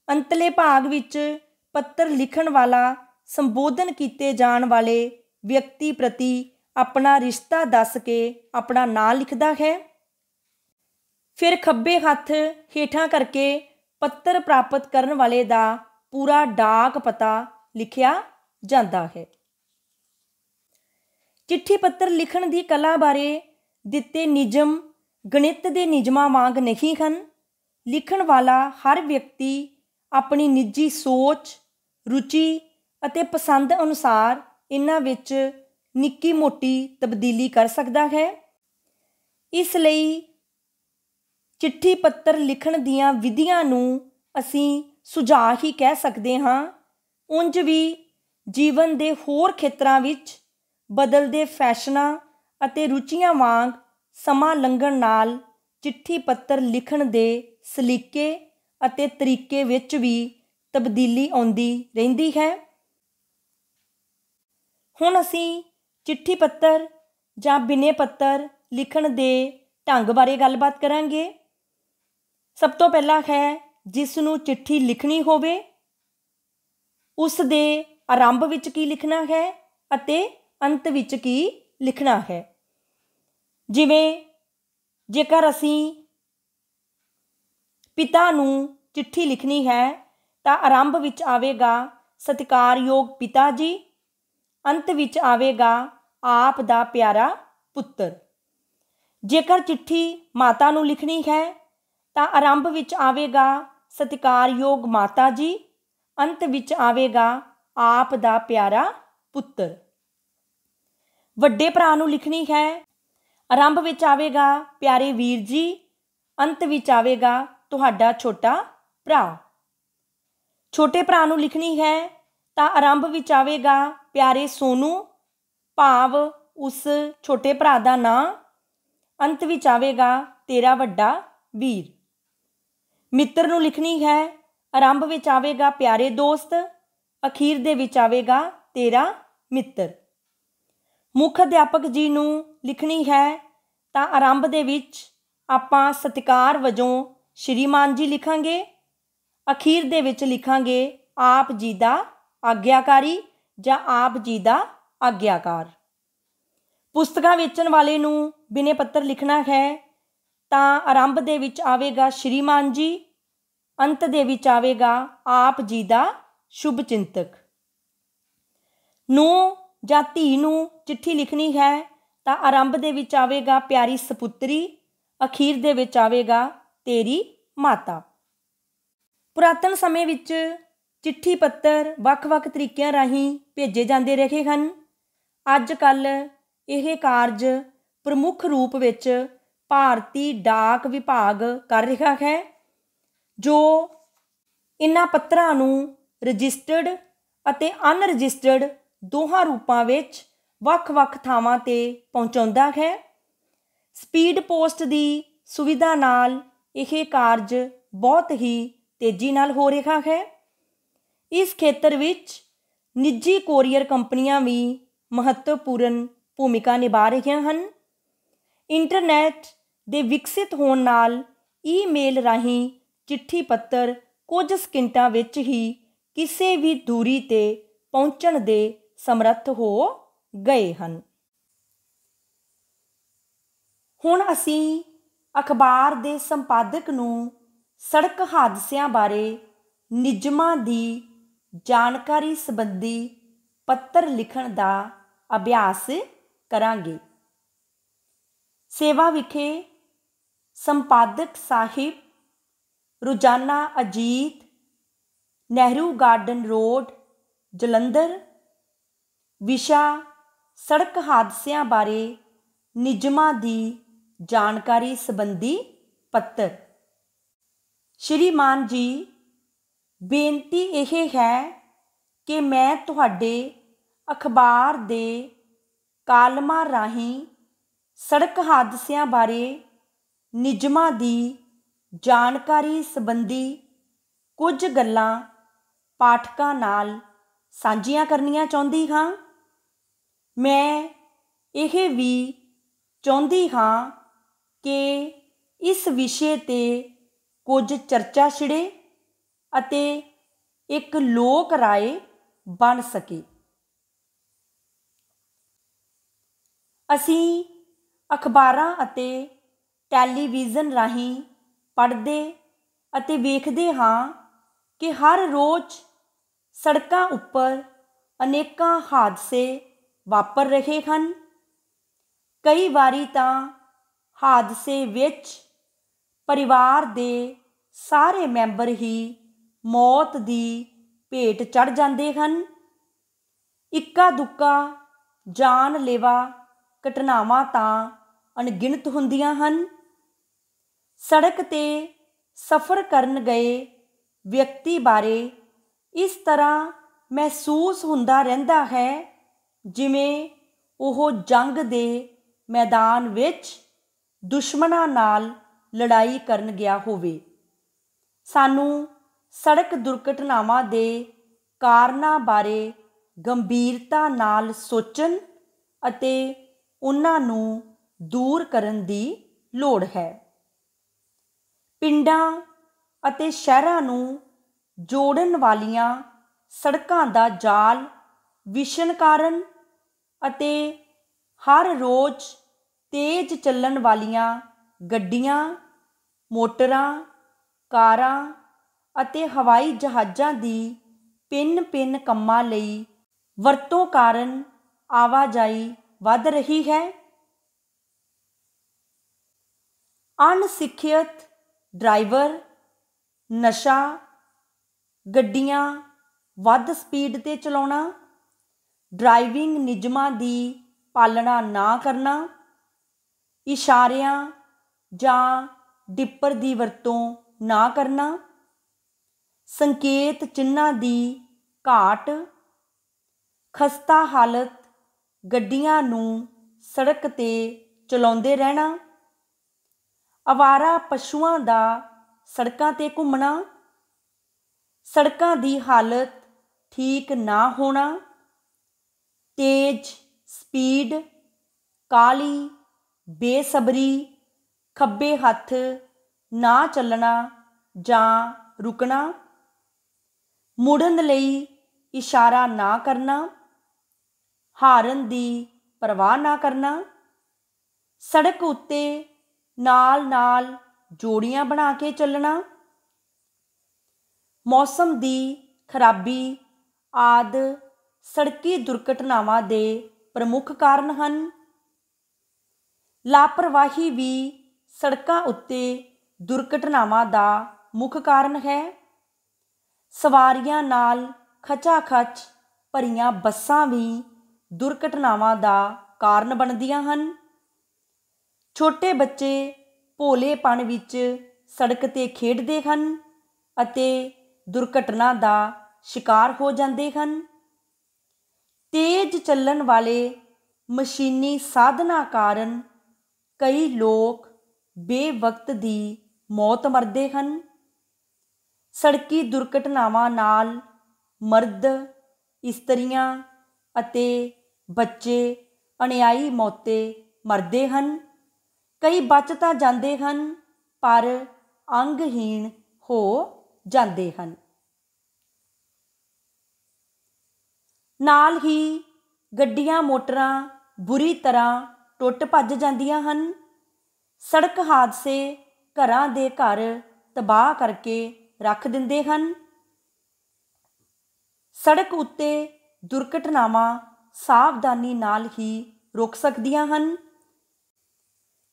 ਅੰਤਲੇ ਭਾਗ ਵਿੱਚ ਪੱਤਰ ਲਿਖਣ ਵਾਲਾ ਸੰਬੋਧਨ ਕੀਤੇ ਜਾਣ ਵਾਲੇ ਵਿਅਕਤੀ ਪ੍ਰਤੀ ਆਪਣਾ ਰਿਸ਼ਤਾ ਦੱਸ ਕੇ ਆਪਣਾ ਨਾਂ ਲਿਖਦਾ ਹੈ। ਫਿਰ ਖੱਬੇ ਹੱਥ ਹੇਠਾਂ ਕਰਕੇ ਪੱਤਰ ਪ੍ਰਾਪਤ ਕਰਨ ਵਾਲੇ ਦਾ ਪੂਰਾ ਡਾਕ ਪਤਾ ਲਿਖਿਆ ਜਾਂਦਾ ਹੈ। ਚਿੱਠੀ ਪੱਤਰ ਲਿਖਣ ਦੀ ਕਲਾ ਬਾਰੇ ਦਿੱਤੇ ਨਿਯਮ ਗਣਿਤ ਦੇ ਨਿਯਮਾਂ ਵਾਂਗ ਨਹੀਂ ਹਨ। ਲਿਖਣ ਵਾਲਾ ਹਰ ਵਿਅਕਤੀ ਆਪਣੀ ਨਿੱਜੀ ਸੋਚ, ਰੁਚੀ ਅਤੇ ਪਸੰਦ ਅਨੁਸਾਰ ਇਹਨਾਂ ਵਿੱਚ ਨਿੱਕੀ ਮੋਟੀ ਤਬਦੀਲੀ ਕਰ ਸਕਦਾ ਹੈ। ਇਸ ਲਈ ਚਿੱਠੀ ਪੱਤਰ ਲਿਖਣ ਦੀਆਂ ਵਿਧੀਆਂ ਨੂੰ ਅਸੀਂ ਸੁਝਾਅ ਹੀ ਕਹਿ ਸਕਦੇ ਹਾਂ। ਉਂਝ ਵੀ ਜੀਵਨ ਦੇ ਹੋਰ ਖੇਤਰਾਂ ਵਿੱਚ ਬਦਲਦੇ ਫੈਸ਼ਨਾਂ ਅਤੇ ਰੁਚੀਆਂ ਵਾਂਗ ਸਮਾਂ ਲੰਘਣ ਨਾਲ ਚਿੱਠੀ ਪੱਤਰ ਲਿਖਣ ਦੇ ਸਲੀਕੇ ਅਤੇ ਤਰੀਕੇ ਵਿੱਚ ਵੀ ਤਬਦੀਲੀ ਆਉਂਦੀ ਰਹਿੰਦੀ ਹੈ। ਹੁਣ ਅਸੀਂ ਚਿੱਠੀ ਪੱਤਰ ਜਾਂ ਬਿਨੇ ਪੱਤਰ ਲਿਖਣ ਦੇ ਢੰਗ ਬਾਰੇ ਗੱਲਬਾਤ ਕਰਾਂਗੇ। ਸਭ ਤੋਂ ਪਹਿਲਾਂ ਹੈ ਜਿਸ ਨੂੰ ਚਿੱਠੀ ਲਿਖਣੀ ਹੋਵੇ ਉਸ ਦੇ ਆਰੰਭ ਵਿੱਚ ਕੀ ਲਿਖਣਾ ਹੈ ਅਤੇ ਅੰਤ ਵਿੱਚ ਕੀ ਲਿਖਣਾ ਹੈ। ਜਿਵੇਂ ਜੇਕਰ ਅਸੀਂ ਪਿਤਾ ਨੂੰ ਚਿੱਠੀ ਲਿਖਣੀ ਹੈ ਤਾਂ ਆਰੰਭ ਵਿੱਚ ਆਵੇਗਾ ਸਤਿਕਾਰਯੋਗ ਪਿਤਾ ਜੀ, ਅੰਤ ਵਿੱਚ ਆਵੇਗਾ ਆਪ ਦਾ ਪਿਆਰਾ ਪੁੱਤਰ। ਜੇਕਰ ਚਿੱਠੀ ਮਾਤਾ ਨੂੰ ਲਿਖਣੀ ਹੈ ਤਾਂ ਆਰੰਭ ਵਿੱਚ ਆਵੇਗਾ ਸਤਿਕਾਰਯੋਗ ਮਾਤਾ ਜੀ, ਅੰਤ ਵਿੱਚ ਆਵੇਗਾ ਆਪ ਦਾ ਪਿਆਰਾ ਪੁੱਤਰ। ਵੱਡੇ ਭਰਾ ਨੂੰ ਲਿਖਣੀ ਹੈ, ਆਰੰਭ ਵਿੱਚ ਆਵੇਗਾ ਪਿਆਰੇ ਵੀਰ ਜੀ, ਅੰਤ ਵਿੱਚ ਆਵੇਗਾ ਤੁਹਾਡਾ ਛੋਟਾ ਭਰਾ। ਛੋਟੇ ਭਰਾ ਨੂੰ ਲਿਖਣੀ ਹੈ ਤਾਂ ਆਰੰਭ ਵਿੱਚ ਆਵੇਗਾ ਪਿਆਰੇ ਸੋਨੂ, ਭਾਵ ਉਸ ਛੋਟੇ ਭਰਾ ਦਾ ਨਾਂ। ਅੰਤ ਵਿੱਚ ਆਵੇਗਾ ਤੇਰਾ ਵੱਡਾ ਵੀਰ। ਮਿੱਤਰ ਨੂੰ ਲਿਖਣੀ ਹੈ, ਆਰੰਭ ਵਿੱਚ ਆਵੇਗਾ ਪਿਆਰੇ ਦੋਸਤ, ਅਖੀਰ ਦੇ ਵਿੱਚ ਆਵੇਗਾ ਤੇਰਾ ਮਿੱਤਰ। ਮੁੱਖ ਅਧਿਆਪਕ ਜੀ ਨੂੰ ਲਿਖਣੀ ਹੈ ਤਾਂ ਆਰੰਭ ਦੇ ਵਿੱਚ ਆਪਾਂ ਸਤਿਕਾਰ ਵਜੋਂ ਸ਼੍ਰੀਮਾਨ ਜੀ ਲਿਖਾਂਗੇ, ਅਖੀਰ ਦੇ ਵਿੱਚ ਲਿਖਾਂਗੇ ਆਪ ਜੀ ਦਾ ਆਗਿਆਕਾਰੀ ਜਾਂ ਆਪ ਜੀ ਦਾ ਆਗਿਆਕਾਰ। ਪੁਸਤਕਾਂ ਵੇਚਣ ਵਾਲੇ ਨੂੰ ਬਿਨੇ ਪੱਤਰ ਲਿਖਣਾ ਹੈ ਤਾਂ ਆਰੰਭ ਦੇ ਵਿੱਚ ਆਵੇਗਾ ਸ਼੍ਰੀਮਾਨ ਜੀ, ਅੰਤ ਦੇ ਵਿੱਚ ਆਵੇਗਾ ਆਪ ਜੀ ਦਾ ਸ਼ੁਭ ਚਿੰਤਕ। ਨੂੰ ਜਾਂ ਧੀ ਨੂੰ ਚਿੱਠੀ ਲਿਖਣੀ ਹੈ ਤਾਂ ਆਰੰਭ ਦੇ ਵਿੱਚ ਆਵੇਗਾ ਪਿਆਰੀ ਸਪੁੱਤਰੀ, ਅਖੀਰ ਦੇ ਵਿੱਚ ਆਵੇਗਾ ਤੇਰੀ ਮਾਤਾ। ਪੁਰਾਤਨ ਸਮੇਂ ਵਿੱਚ ਚਿੱਠੀ ਪੱਤਰ ਵੱਖ-ਵੱਖ ਤਰੀਕਿਆਂ ਰਾਹੀਂ ਭੇਜੇ ਜਾਂਦੇ ਰਹੇ ਹਨ। ਅੱਜ ਕੱਲ੍ਹ ਇਹ ਕਾਰਜ ਪ੍ਰਮੁੱਖ ਰੂਪ ਵਿੱਚ ਭਾਰਤੀ ਡਾਕ ਵਿਭਾਗ ਕਰ ਰਿਹਾ ਹੈ, ਜੋ ਇਨ੍ਹਾਂ ਪੱਤਰਾਂ ਨੂੰ ਰਜਿਸਟਰਡ ਅਤੇ ਅਨਰਜਿਸਟਰਡ ਦੋਹਾਂ ਰੂਪਾਂ ਵਿੱਚ ਵੱਖ-ਵੱਖ ਥਾਵਾਂ 'ਤੇ ਪਹੁੰਚਾਉਂਦਾ ਹੈ। ਸਪੀਡ ਪੋਸਟ ਦੀ ਸੁਵਿਧਾ ਨਾਲ ਇਹ ਕਾਰਜ ਬਹੁਤ ਹੀ ਤੇਜ਼ੀ ਨਾਲ ਹੋ ਰਿਹਾ ਹੈ। ਇਸ ਖੇਤਰ ਵਿੱਚ ਨਿੱਜੀ ਕੋਰੀਅਰ ਕੰਪਨੀਆਂ ਵੀ ਮਹੱਤਵਪੂਰਨ ਭੂਮਿਕਾ ਨਿਭਾ ਰਹੀਆਂ ਹਨ। ਇੰਟਰਨੈਟ ਦੇ ਵਿਕਸਿਤ ਹੋਣ ਨਾਲ ਈਮੇਲ ਰਾਹੀਂ ਚਿੱਠੀ ਪੱਤਰ ਕੁਝ ਸਕਿੰਟਾਂ ਵਿੱਚ ਹੀ ਕਿਸੇ ਵੀ ਦੂਰੀ 'ਤੇ ਪਹੁੰਚਣ ਦੇ ਸਮਰੱਥ ਹੋ ਗਏ ਹਨ। ਹੁਣ ਅਸੀਂ ਅਖਬਾਰ ਦੇ ਸੰਪਾਦਕ ਨੂੰ ਸੜਕ ਹਾਦਸਿਆਂ ਬਾਰੇ ਨਿਯਮਾਂ ਦੀ ਜਾਣਕਾਰੀ ਸੰਬੰਧੀ ਪੱਤਰ ਲਿਖਣ ਦਾ ਅਭਿਆਸ ਕਰਾਂਗੇ। ਸੇਵਾ ਵਿਖੇ ਸੰਪਾਦਕ ਸਾਹਿਬ, ਰੋਜ਼ਾਨਾ ਅਜੀਤ, ਨਹਿਰੂ ਗਾਰਡਨ ਰੋਡ, ਜਲੰਧਰ। ਵਿਸ਼ਾ ਸੜਕ ਹਾਦਸਿਆਂ ਬਾਰੇ ਨਿਯਮਾਂ ਦੀ ਜਾਣਕਾਰੀ ਸੰਬੰਧੀ ਪੱਤਰ। ਸ਼੍ਰੀਮਾਨ ਜੀ, ਬੇਨਤੀ ਇਹ ਹੈ ਕਿ ਮੈਂ ਤੁਹਾਡੇ ਅਖਬਾਰ ਦੇ ਕਾਲਮਾਂ ਰਾਹੀਂ ਸੜਕ ਹਾਦਸਿਆਂ ਬਾਰੇ ਨਿਯਮਾਂ ਦੀ ਜਾਣਕਾਰੀ ਸੰਬੰਧੀ ਕੁਝ ਗੱਲਾਂ ਪਾਠਕਾਂ ਨਾਲ ਸਾਂਝੀਆਂ ਕਰਨੀਆਂ ਚਾਹੁੰਦੀ ਹਾਂ। ਮੈਂ ਇਹ ਵੀ ਚਾਹੁੰਦੀ ਹਾਂ ਕਿ ਇਸ ਵਿਸ਼ੇ 'ਤੇ ਕੁਝ ਚਰਚਾ ਛਿੜੇ ਅਤੇ ਇੱਕ ਲੋਕ ਰਾਏ ਬਣ ਸਕੇ। ਅਸੀਂ ਅਖਬਾਰਾਂ ਅਤੇ ਟੈਲੀਵਿਜ਼ਨ ਰਾਹੀਂ ਪੜ੍ਹਦੇ ਅਤੇ ਵੇਖਦੇ ਹਾਂ ਕਿ ਹਰ ਰੋਜ਼ ਸੜਕਾਂ ਉੱਪਰ ਅਨੇਕਾਂ ਹਾਦਸੇ ਵਾਪਰ ਰਹੇ ਹਨ। ਕਈ ਵਾਰੀ ਤਾਂ ਹਾਦਸੇ ਵਿੱਚ ਪਰਿਵਾਰ ਦੇ ਸਾਰੇ ਮੈਂਬਰ ਹੀ ਮੌਤ ਦੀ ਭੇਟ ਚੜ੍ਹ ਜਾਂਦੇ ਹਨ। ਇੱਕਾ ਦੁੱਕਾ ਜਾਨਲੇਵਾ ਘਟਨਾਵਾਂ ਤਾਂ ਅਣਗਿਣਤ ਹੁੰਦੀਆਂ ਹਨ। ਸੜਕ 'ਤੇ ਸਫ਼ਰ ਕਰਨ ਗਏ ਵਿਅਕਤੀ ਬਾਰੇ ਇਸ ਤਰ੍ਹਾਂ ਮਹਿਸੂਸ ਹੁੰਦਾ ਰਹਿੰਦਾ ਹੈ ਜਿਵੇਂ ਉਹ ਜੰਗ ਦੇ ਮੈਦਾਨ ਵਿੱਚ ਦੁਸ਼ਮਣਾਂ ਨਾਲ ਲੜਾਈ ਕਰਨ ਗਿਆ ਹੋਵੇ। ਸਾਨੂੰ ਸੜਕ ਦੁਰਘਟਨਾਵਾਂ ਦੇ ਕਾਰਨਾਂ ਬਾਰੇ ਗੰਭੀਰਤਾ ਨਾਲ ਸੋਚਣ ਅਤੇ ਉਹਨਾਂ ਨੂੰ ਦੂਰ ਕਰਨ ਦੀ ਲੋੜ ਹੈ। ਪਿੰਡਾਂ ਅਤੇ ਸ਼ਹਿਰਾਂ ਨੂੰ ਜੋੜਨ ਵਾਲੀਆਂ ਸੜਕਾਂ ਦਾ ਜਾਲ ਵਿਛਣ ਕਾਰਨ ਅਤੇ ਹਰ ਰੋਜ਼ ਤੇਜ਼ ਚੱਲਣ ਵਾਲੀਆਂ ਗੱਡੀਆਂ, ਮੋਟਰਾਂ, ਕਾਰਾਂ ਅਤੇ ਹਵਾਈ ਜਹਾਜ਼ਾਂ ਦੀ ਭਿੰਨ-ਭਿੰਨ ਕੰਮਾਂ ਲਈ ਵਰਤੋਂ ਕਾਰਨ ਆਵਾਜਾਈ ਵੱਧ ਰਹੀ ਹੈ। ਅਣਸਿੱਖਿਅਤ ਡਰਾਈਵਰ, ਨਸ਼ਾ, ਗੱਡੀਆਂ ਵੱਧ ਸਪੀਡ 'ਤੇ ਚਲਾਉਣਾ, ਡਰਾਈਵਿੰਗ ਨਿਯਮਾਂ ਦੀ ਪਾਲਣਾ ਨਾ ਕਰਨਾ, ਇਸ਼ਾਰਿਆਂ ਜਾਂ ਡਿੱਪਰ ਦੀ ਵਰਤੋਂ ਨਾ ਕਰਨਾ, ਸੰਕੇਤ ਚਿੰਨ੍ਹਾਂ ਦੀ ਘਾਟ ਖਸਤਾ ਹਾਲਤ ਗੱਡੀਆਂ ਨੂੰ ਸੜਕ 'ਤੇ ਚਲਾਉਂਦੇ ਰਹਿਣਾ, ਅਵਾਰਾ ਪਸ਼ੂਆਂ ਦਾ ਸੜਕਾਂ 'ਤੇ ਘੁੰਮਣਾ, ਸੜਕਾਂ ਦੀ ਹਾਲਤ ਠੀਕ ਨਾ ਹੋਣਾ, ਤੇਜ਼ ਸਪੀਡ, ਕਾਹਲੀ, ਬੇਸਬਰੀ, ਖੱਬੇ ਹੱਥ ਨਾ ਚੱਲਣਾ ਜਾਂ ਰੁਕਣਾ, ਮੁੜਨ ਲਈ ਇਸ਼ਾਰਾ ਨਾ ਕਰਨਾ, ਹਾਰਨ ਦੀ ਪਰਵਾਹ ਨਾ ਕਰਨਾ, ਸੜਕ ਉੱਤੇ ਨਾਲ ਜੋੜੀਆਂ ਬਣਾ ਕੇ ਚੱਲਣਾ, ਮੌਸਮ ਦੀ ਖਰਾਬੀ ਆਦਿ ਸੜਕੀ ਦੁਰਘਟਨਾਵਾਂ ਦੇ ਪ੍ਰਮੁੱਖ ਕਾਰਨ ਹਨ। ਲਾਪਰਵਾਹੀ ਵੀ ਸੜਕਾਂ ਉੱਤੇ ਦੁਰਘਟਨਾਵਾਂ ਦਾ ਮੁੱਖ ਕਾਰਨ ਹੈ। ਸਵਾਰੀਆਂ ਨਾਲ ਖਚਾਖਚ ਭਰੀਆਂ ਬੱਸਾਂ ਵੀ ਦੁਰਘਟਨਾਵਾਂ ਦਾ ਕਾਰਨ ਬਣਦੀਆਂ ਹਨ। ਛੋਟੇ ਬੱਚੇ ਭੋਲੇਪਣ ਵਿੱਚ ਸੜਕ 'ਤੇ ਖੇਡਦੇ ਹਨ ਅਤੇ ਦੁਰਘਟਨਾ ਦਾ ਸ਼ਿਕਾਰ ਹੋ ਜਾਂਦੇ ਹਨ। ਤੇਜ਼ ਚੱਲਣ ਵਾਲੇ ਮਸ਼ੀਨੀ ਸਾਧਨਾਂ ਕਾਰਨ ਕਈ ਲੋਕ ਬੇਵਕਤ ਦੀ ਮੌਤ ਮਰਦੇ ਹਨ। ਸੜਕੀ ਦੁਰਘਟਨਾਵਾਂ ਨਾਲ ਮਰਦ, ਇਸਤਰੀਆਂ ਅਤੇ ਬੱਚੇ ਅਣਿਆਈ ਮੌਤੇ ਮਰਦੇ ਹਨ। ਕਈ ਬਚ ਤਾਂ ਜਾਂਦੇ ਹਨ ਪਰ ਅੰਗਹੀਣ ਹੋ ਜਾਂਦੇ ਹਨ। ਨਾਲ ਹੀ ਗੱਡੀਆਂ ਮੋਟਰਾਂ ਬੁਰੀ ਤਰ੍ਹਾਂ ਟੁੱਟ ਭੱਜ ਜਾਂਦੀਆਂ ਹਨ। ਸੜਕ ਹਾਦਸੇ ਘਰਾਂ ਦੇ ਘਰ ਤਬਾਹ ਕਰਕੇ ਰੱਖ ਦਿੰਦੇ ਹਨ। ਸੜਕ ਉੱਤੇ ਦੁਰਘਟਨਾਵਾਂ ਸਾਵਧਾਨੀ ਨਾਲ ਹੀ ਰੁਕ ਸਕਦੀਆਂ ਹਨ।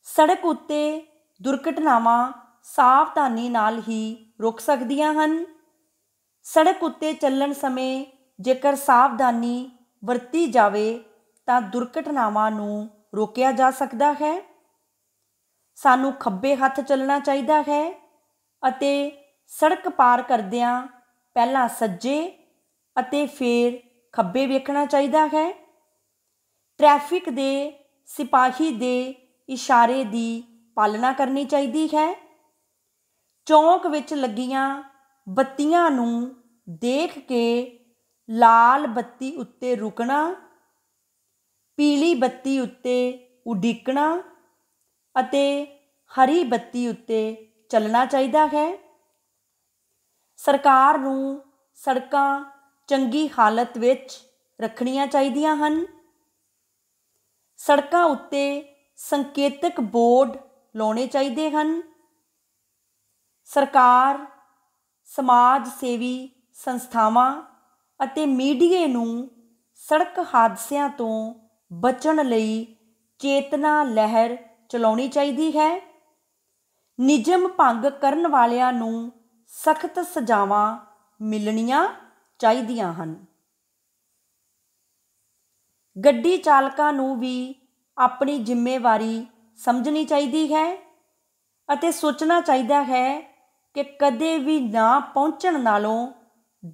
ਸੜਕ ਉੱਤੇ ਦੁਰਘਟਨਾਵਾਂ ਸਾਵਧਾਨੀ ਨਾਲ ਹੀ ਰੁਕ ਸਕਦੀਆਂ ਹਨ। ਸੜਕ ਉੱਤੇ ਚੱਲਣ ਸਮੇਂ ਜੇਕਰ ਸਾਵਧਾਨੀ ਵਰਤੀ ਜਾਵੇ ਤਾਂ ਦੁਰਘਟਨਾਵਾਂ ਨੂੰ ਰੋਕਿਆ ਜਾ ਸਕਦਾ ਹੈ। ਸਾਨੂੰ ਖੱਬੇ ਹੱਥ ਚੱਲਣਾ ਚਾਹੀਦਾ ਹੈ ਅਤੇ ਸੜਕ ਪਾਰ ਕਰਦਿਆਂ ਪਹਿਲਾਂ ਸੱਜੇ ਅਤੇ ਫਿਰ ਖੱਬੇ ਵੇਖਣਾ ਚਾਹੀਦਾ ਹੈ। ਟ੍ਰੈਫਿਕ ਦੇ ਸਿਪਾਹੀ ਦੇ ਇਸ਼ਾਰੇ ਦੀ ਪਾਲਣਾ ਕਰਨੀ ਚਾਹੀਦੀ ਹੈ। ਚੌਂਕ ਵਿੱਚ ਲੱਗੀਆਂ ਬੱਤੀਆਂ ਨੂੰ ਦੇਖ ਕੇ ਲਾਲ ਬੱਤੀ ਉੱਤੇ ਰੁਕਣਾ, ਪੀਲੀ ਬੱਤੀ ਉੱਤੇ ਉਡੀਕਣਾ ਅਤੇ ਹਰੀ ਬੱਤੀ ਉੱਤੇ ਚੱਲਣਾ ਚਾਹੀਦਾ ਹੈ। ਸਰਕਾਰ ਨੂੰ ਸੜਕਾਂ ਚੰਗੀ ਹਾਲਤ ਵਿੱਚ ਰੱਖਣੀਆਂ ਚਾਹੀਦੀਆਂ ਹਨ। ਸੜਕਾਂ ਉੱਤੇ ਸੰਕੇਤਕ ਬੋਰਡ ਲਾਉਣੇ ਚਾਹੀਦੇ ਹਨ। ਸਰਕਾਰ, ਸਮਾਜ ਸੇਵੀ ਸੰਸਥਾਵਾਂ ਅਤੇ ਮੀਡੀਏ ਨੂੰ ਸੜਕ ਹਾਦਸਿਆਂ ਤੋਂ ਬਚਣ ਲਈ ਚੇਤਨਾ ਲਹਿਰ ਚਲਾਉਣੀ ਚਾਹੀਦੀ ਹੈ। ਨਿਯਮ ਭੰਗ ਕਰਨ ਵਾਲਿਆਂ ਨੂੰ ਸਖਤ ਸਜ਼ਾਵਾਂ ਮਿਲਣੀਆਂ ਚਾਹੀਦੀਆਂ ਹਨ। ਗੱਡੀ ਚਾਲਕਾਂ ਨੂੰ ਵੀ ਆਪਣੀ ਜ਼ਿੰਮੇਵਾਰੀ ਸਮਝਣੀ ਚਾਹੀਦੀ ਹੈ ਅਤੇ ਸੋਚਣਾ ਚਾਹੀਦਾ ਹੈ ਕਿ ਕਦੇ ਵੀ ਨਾ ਪਹੁੰਚਣ ਨਾਲੋਂ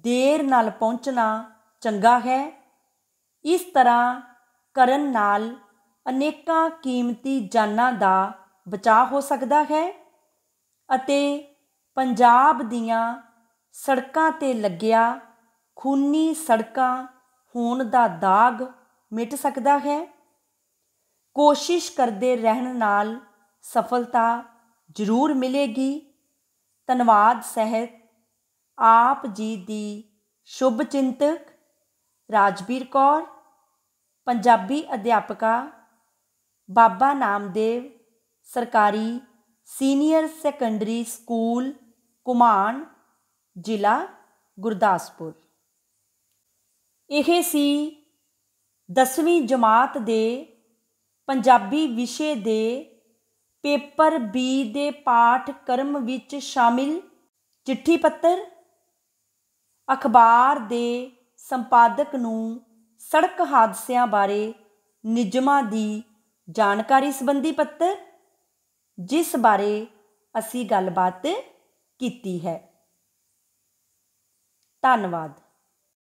ਦੇਰ ਨਾਲ ਪਹੁੰਚਣਾ ਚੰਗਾ ਹੈ। ਇਸ ਤਰ੍ਹਾਂ ਕਰਨ ਨਾਲ ਅਨੇਕਾਂ ਕੀਮਤੀ ਜਾਨਾਂ ਦਾ ਬਚਾਅ ਹੋ ਸਕਦਾ ਹੈ ਅਤੇ ਪੰਜਾਬ ਦੀਆਂ ਸੜਕਾਂ 'ਤੇ ਲੱਗਿਆ ਖੂਨੀ ਸੜਕਾਂ ਹੋਣ ਦਾ ਦਾਗ ਮਿਟ ਸਕਦਾ ਹੈ। ਕੋਸ਼ਿਸ਼ ਕਰਦੇ ਰਹਿਣ ਨਾਲ ਸਫਲਤਾ ਜ਼ਰੂਰ ਮਿਲੇਗੀ। ਧੰਨਵਾਦ ਸਹਿਤ ਆਪ ਜੀ ਦੀ ਸ਼ੁਭ ਚਿੰਤਕ ਰਾਜਬੀਰ ਕੌਰ, ਪੰਜਾਬੀ ਅਧਿਆਪਕਾ, ਬਾਬਾ ਨਾਮਦੇਵ ਸਰਕਾਰੀ ਸੀਨੀਅਰ ਸੈਕੰਡਰੀ ਸਕੂਲ, ਘੁਮਾਣ, ਜ਼ਿਲ੍ਹਾ ਗੁਰਦਾਸਪੁਰ। ਇਹ ਸੀ 10ਵੀਂ ਜਮਾਤ ਦੇ ਪੰਜਾਬੀ ਵਿਸ਼ੇ ਦੇ ਪੇਪਰ B ਦੇ ਪਾਠਕ੍ਰਮ ਵਿੱਚ ਸ਼ਾਮਿਲ ਚਿੱਠੀ ਪੱਤਰ। ਅਖਬਾਰ ਦੇ ਸੰਪਾਦਕ ਨੂੰ ਸੜਕ ਹਾਦਸਿਆਂ ਬਾਰੇ ਨਿਯਮਾਂ ਦੀ ਜਾਣਕਾਰੀ ਸੰਬੰਧੀ ਪੱਤਰ, ਜਿਸ ਬਾਰੇ ਅਸੀਂ ਗੱਲਬਾਤ ਕੀਤੀ ਹੈ। ਧੰਨਵਾਦ।